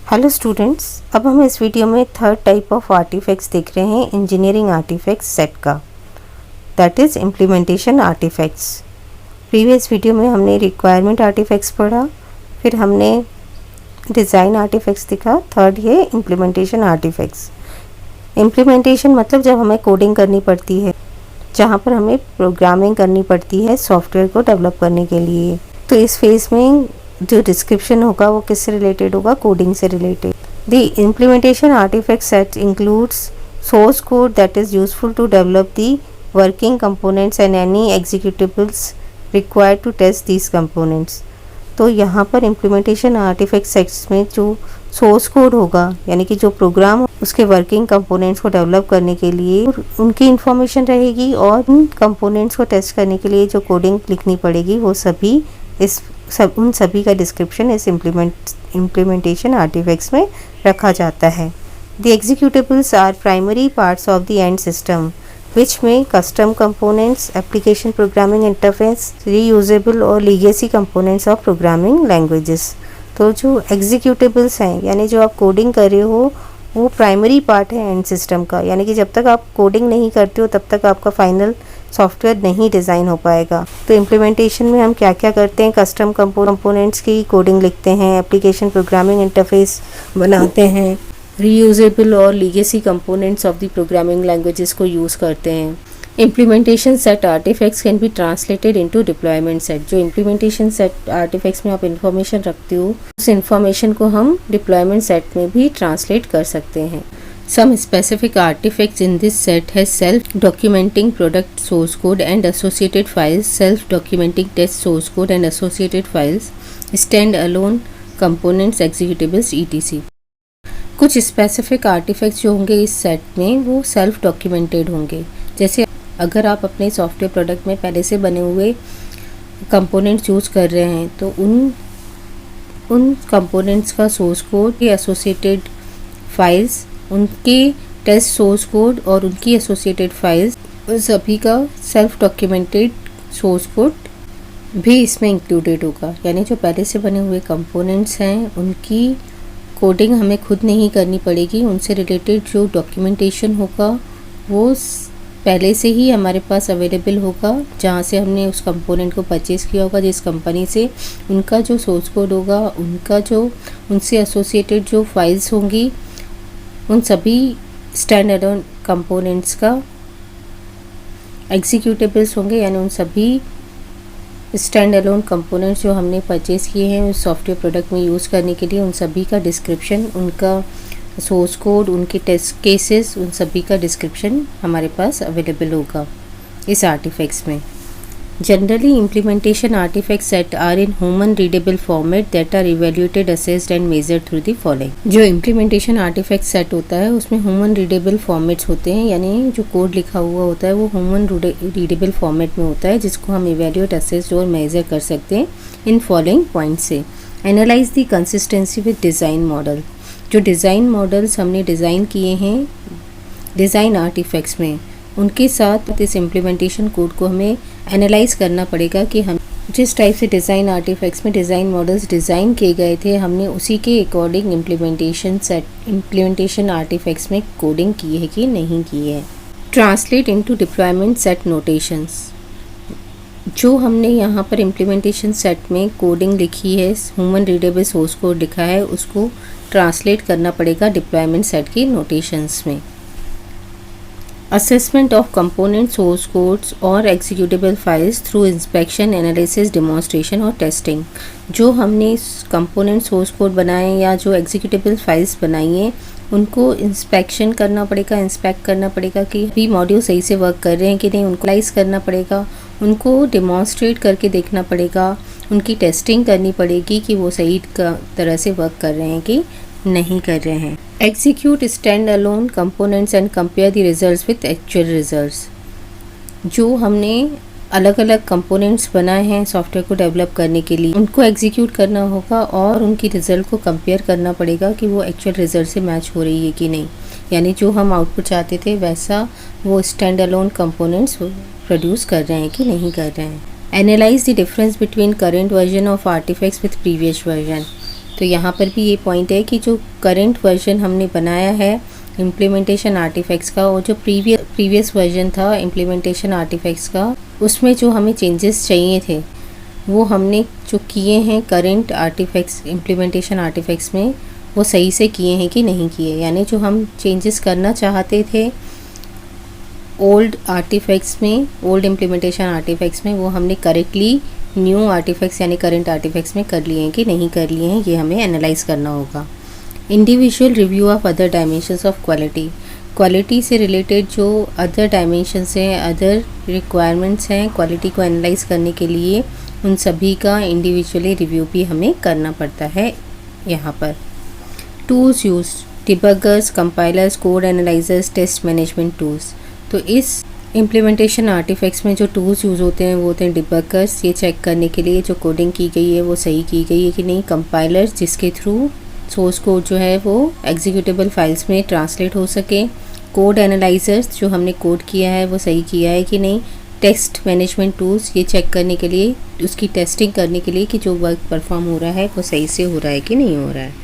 Hello students, अब हम इस वीडियो में थर्ड टाइप ऑफ आर्टिफैक्ट्स देख रहे हैं इंजीनियरिंग आर्टिफैक्ट्स सेट का, that is implementation artifacts. Previous video में हमने रिक्वायरमेंट आर्टिफैक्ट्स पढ़ा, फिर हमने डिज़ाइन आर्टिफैक्ट्स देखा, थर्ड ये इम्प्लीमेंटेशन आर्टिफैक्ट्स। इम्प्लीमेंटेशन मतलब जब हमें कोडिंग करनी पड़ती है, जहाँ पर हमें प्रोग्रामिंग करनी पड़ती है सॉफ्टवेयर को डेवलप करने के लिए। तो इस फेज़ में जो डिस्क्रिप्शन होगा वो किससे रिलेटेड होगा? कोडिंग से related. The implementation artifact set includes source code that is useful to develop the working components and any executables required to test these components. तो यहाँ पर इम्प्लीमेंटेशन आर्टिफैक्ट सेट्स में जो सोर्स कोड होगा, यानी कि जो प्रोग्राम उसके वर्किंग कंपोनेंट्स को डेवलप करने के लिए उनकी इंफॉर्मेशन रहेगी, और उन कंपोनेंट्स को टेस्ट करने के लिए जो कोडिंग लिखनी पड़ेगी वो सभी उन सभी का डिस्क्रिप्शन इस इम्प्लीमेंटेशन आर्टिफैक्ट्स में रखा जाता है। The executables are primary parts of the end system which may custom components, application programming interface, reusable और legacy components of programming languages। तो जो एग्जीक्यूटिबल्स हैं, यानी जो आप कोडिंग कर रहे हो, वो प्राइमरी पार्ट है एंड सिस्टम का, यानी कि जब तक आप कोडिंग नहीं करते हो तब तक आपका फाइनल सॉफ्टवेयर नहीं डिज़ाइन हो पाएगा। तो इम्प्लीमेंटेशन में हम क्या क्या करते हैं? कस्टम कंपोनेंट्स की कोडिंग लिखते हैं, एप्लीकेशन प्रोग्रामिंग इंटरफेस बनाते हैं, रीयूजेबल और legacy components of the programming languages को यूज़ करते हैं। Implementation set artifacts can be translated into deployment set. जो इम्प्लीमेंटेशन सेट आर्टिफैक्ट्स में आप इंफॉर्मेशन रखते हो, उस इंफॉर्मेशन को हम डिप्लॉयमेंट सेट में भी ट्रांसलेट कर सकते हैं। Some specific artifacts in this set has self-documenting product source code and associated files, self-documenting test source code and associated files, stand-alone components, executables, etc. कुछ स्पेसिफिक आर्टिफैक्ट्स जो होंगे इस सेट में वो सेल्फ डॉक्यूमेंटेड होंगे। जैसे अगर आप अपने सॉफ्टवेयर प्रोडक्ट में पहले से बने हुए कंपोनेंट्स यूज़ कर रहे हैं, तो उन कंपोनेंट्स का सोर्स कोड के एसोसिएटेड फाइल्स, उनके टेस्ट सोर्स कोड और उनकी एसोसिएटेड फाइल्स, सभी का सेल्फ डॉक्यूमेंटेड सोर्स कोड भी इसमें इंक्लूडेड होगा। यानी जो पहले से बने हुए कंपोनेंट्स हैं उनकी कोडिंग हमें खुद नहीं करनी पड़ेगी, उनसे रिलेटेड जो डॉक्यूमेंटेशन होगा वो पहले से ही हमारे पास अवेलेबल होगा, जहाँ से हमने उस कंपोनेंट को परचेज़ किया होगा, जिस कंपनी से। उनका जो सोर्स कोड होगा, उनका जो उनसे एसोसिएटेड जो फाइल्स होंगी, उन सभी स्टैंड अलोन कंपोनेंट्स का एग्जीक्यूटेबल्स होंगे, यानी उन सभी स्टैंड अलोन कंपोनेंट्स जो हमने परचेज़ किए हैं उस सॉफ्टवेयर प्रोडक्ट में यूज़ करने के लिए, उन सभी का डिस्क्रिप्शन, उनका सोर्स कोड, उनके टेस्ट केसेस, उन सभी का डिस्क्रिप्शन हमारे पास अवेलेबल होगा इस आर्टिफैक्ट्स में। Generally implementation artifact set are in human readable format that are evaluated, assessed and measured through the following. जो इम्प्लीमेंटेशन आर्टिफैक्ट सेट होता है उसमें ह्यूमन रीडेबल फॉर्मेट्स होते हैं, यानी जो कोड लिखा हुआ होता है वो ह्यूमन रीडेबल फॉर्मेट में होता है, जिसको हम इवेल्युएट, असेस्ड और मेजर कर सकते हैं इन फॉलोइंग पॉइंट से। Analyse the consistency with design model. जो डिज़ाइन मॉडल्स हमने डिज़ाइन किए हैं डिज़ाइन आर्टिफैक्ट्स में, उनके साथ इस इम्प्लीमेंटेशन कोड को हमें एनालाइज करना पड़ेगा कि हम जिस टाइप से डिज़ाइन आर्टिफैक्ट्स में डिज़ाइन मॉडल्स डिज़ाइन किए गए थे, हमने उसी के अकॉर्डिंग इम्प्लीमेंटेशन आर्टिफैक्ट्स में कोडिंग की है कि नहीं की है। Translate into deployment set notations. जो हमने यहाँ पर इम्प्लीमेंटेशन सेट में कोडिंग लिखी है, ह्यूमन रीडेबल सोर्स कोड लिखा है, उसको ट्रांसलेट करना पड़ेगा डिप्लॉयमेंट सेट की नोटेशंस में। Assessment of component source codes और executable files through inspection, analysis, demonstration और टेस्टिंग। जो हमने कंपोनेंट सोर्स कोड बनाए या जो एग्जीक्यूटेबल फाइल्स बनाई हैं, उनको इंस्पेक्शन करना पड़ेगा, इंस्पेक्ट करना पड़ेगा कि भी मॉड्यूल सही से वर्क कर रहे हैं कि नहीं, उनको एनालाइज करना पड़ेगा, उनको डेमोन्स्ट्रेट करके देखना पड़ेगा, उनकी टेस्टिंग करनी पड़ेगी कि वो सही तरह से वर्क कर रहे हैं कि नहीं कर रहे हैं। Execute stand alone components and compare the results with actual results. जो हमने अलग अलग कंपोनेंट्स बनाए हैं सॉफ्टवेयर को डेवलप करने के लिए, उनको एग्जीक्यूट करना होगा और उनकी रिज़ल्ट को कंपेयर करना पड़ेगा कि वो एक्चुअल रिज़ल्ट से मैच हो रही है कि नहीं, यानी जो हम आउटपुट चाहते थे वैसा वो स्टैंड अलोन कंपोनेंट्स प्रोड्यूस कर रहे हैं कि नहीं कर रहे हैं। Analyse the difference between current version of artifacts with previous version. तो यहाँ पर भी ये पॉइंट है कि जो करंट वर्जन हमने बनाया है इम्प्लीमेंटेशन आर्टिफैक्ट्स का, और जो प्रीवियस वर्जन था इम्प्लीमेंटेशन आर्टिफैक्ट्स का, उसमें जो हमें चेंजेस चाहिए थे वो हमने जो किए हैं करंट आर्टिफैक्ट्स इम्प्लीमेंटेशन आर्टिफैक्ट्स में, वो सही से किए हैं कि नहीं किए। यानी जो हम चेंजेस करना चाहते थे ओल्ड आर्टिफैक्ट्स में, ओल्ड इम्प्लीमेंटेशन आर्टिफैक्ट्स में, वो हमने करेक्टली न्यू आर्टिफैक्ट्स यानी करंट आर्टिफैक्ट्स में कर लिए हैं कि नहीं कर लिए हैं, ये हमें एनालाइज करना होगा। Individual review of other dimensions of quality, quality से रिलेटेड जो अदर डायमेंशंस हैं, अदर रिक्वायरमेंट्स हैं क्वालिटी को एनालाइज करने के लिए, उन सभी का इंडिविजुअली रिव्यू भी हमें करना पड़ता है। यहाँ पर tools use, debuggers, compilers, code analysers, test management tools. तो इस इम्प्लीमेंटेशन आर्टिफैक्ट्स में जो टूल्स यूज़ होते हैं वो होते हैं डिबगर्स, ये चेक करने के लिए जो कोडिंग की गई है वो सही की गई है कि नहीं। कंपाइलर्स, जिसके थ्रू सोर्स कोड जो है वो एग्जीक्यूटेबल फाइल्स में ट्रांसलेट हो सके। कोड एनालाइजर्स, जो हमने कोड किया है वो सही किया है कि नहीं। टेस्ट मैनेजमेंट टूल्स, ये चेक करने के लिए, उसकी टेस्टिंग करने के लिए कि जो वर्क परफॉर्म हो रहा है वो सही से हो रहा है कि नहीं हो रहा है।